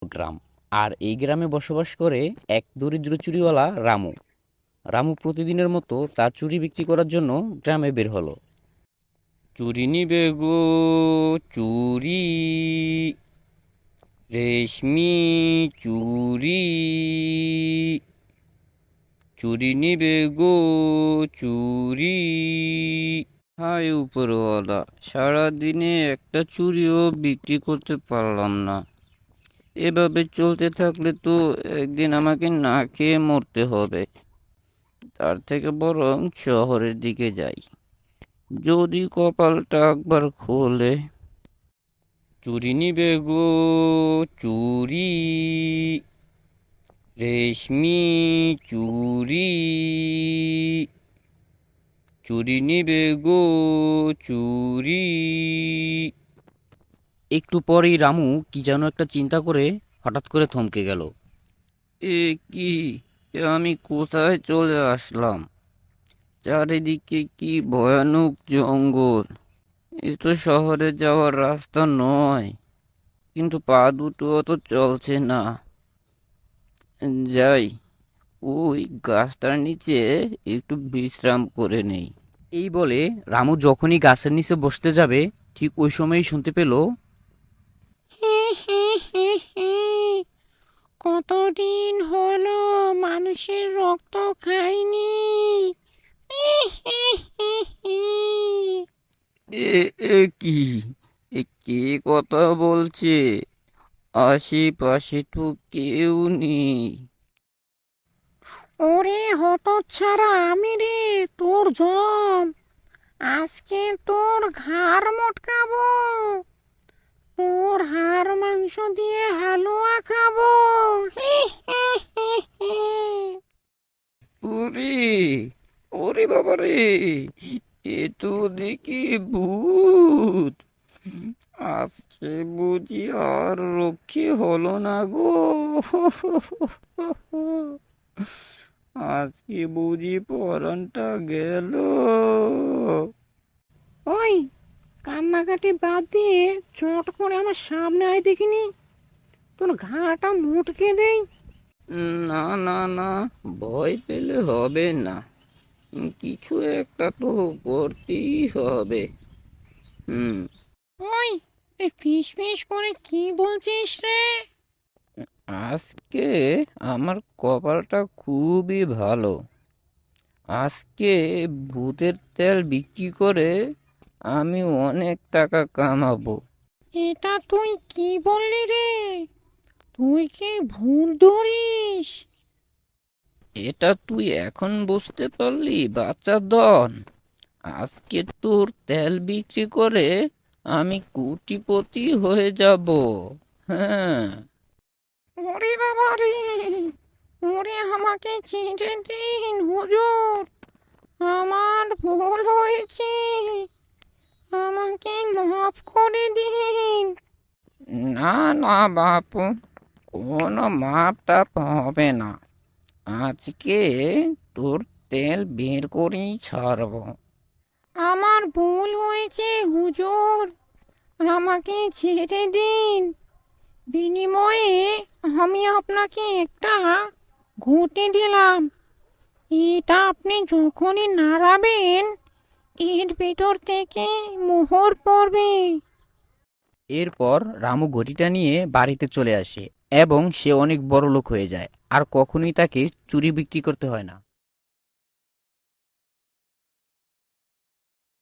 গ্রাম। আর এই গ্রামে বসবাস করে এক দরিদ্র চুরিওয়ালা রামু। রামু প্রতিদিনের মতো তার চুরি বিক্রি করার জন্য গ্রামে বের হলো। চুরি নিবে গো, চুরি, রেশমি চুরি, চুরি নিবে গো, চুরি। হায় উপরওয়ালা, সারাদিনে একটা চুরিও বিক্রি করতে পারলাম না। এভাবে চলতে থাকলে তো একদিন আমাকে না খেয়ে মরতে হবে। তার থেকে বরং শহরের দিকে যাই, যদি কপালটা একবার খোলে। চুরি নিবে গো, চুরি, রেশমি চুরি, চুরি নিবে গো, চুরি। একটু পরেই রামু কি যেন একটা চিন্তা করে হঠাৎ করে থমকে গেল। এ কি, আমি কোথায় চলে আসলাম? চারিদিকে কি ভয়ানক জঙ্গল! এ তো শহরে যাওয়ার রাস্তা নয়। কিন্তু পা দুটো তো চলছে না। যাই, ওই গাছটার নিচে একটু বিশ্রাম করে নেই। এই বলে রামু যখনই গাছের নিচে বসতে যাবে, ঠিক ওই সময়ই শুনতে পেল, হি হি হি হি, কতদিন হলো মানুষের রক্ত খাইনি। হি হি হি হি। এ এ কি, এ কে কথা বলছে? আশেপাশে তো কেউ নেই। ওরে হতচ্ছাড়া, আমি রে, তোর জম। আজকে তোর ঘাড় মটকাবো, তোর হাড় মাংস দিয়ে হালুয়া খাবো। হি হি হি হি। ওরে, ওরে বাবা রে, এ তো দেখি ভূত। আজকে বুঝি আর রক্ষে হলো না গো। আজকে বুঝি পরানটা গেল। ওই, কান্নাকাটি বাদ দিয়ে চট করে আমার সামনে আয় দেখিনি, তোর ঘাড়টা মুটকে দেই। না না না, ভয় পেলে হবে না। কিছু একটা তো করতেই হবে। হুম। ওই, এই ফিস ফিস করে কি বলছিস রে? আজকে আমার কপালটা খুবই ভালো। আজকে ভূতের তেল বিক্রি করে আমি অনেক টাকা কামাবো। এটা তুই কি বললি রে? তুই কি ভূত ধরিস? এটা তুই এখন বুঝতে পারলি বাচ্চা দন? আজকে তোর তেল বিক্রি করে আমি কোটিপতি হয়ে যাব। হ্যাঁ। ওরে বাবা রে, ওরে আমাকে ছেড়ে দিন হুজুর, আমার ভুল হয়েছে, আমাকে মাফ করে দিন। না না বাপু, কোনো মাপ টাপ হবে না। আজকে তোর তেল বের করেই ছাড়বো। আমার ভুল হয়েছে হুজুর, আমাকে ছেড়ে দিন। বিনিময়ে আমি আপনাকে একটা ঘুঁটে দিলাম, এটা আপনি যখনই নাড়াবেন এর ভেতর থেকে মোহর পড়বে। এরপর রামু ঘটিটা নিয়ে বাড়িতে চলে আসে এবং সে অনেক বড় লোক হয়ে যায়। আর কখনোই তাকে চুরি বিক্রি করতে হয় না।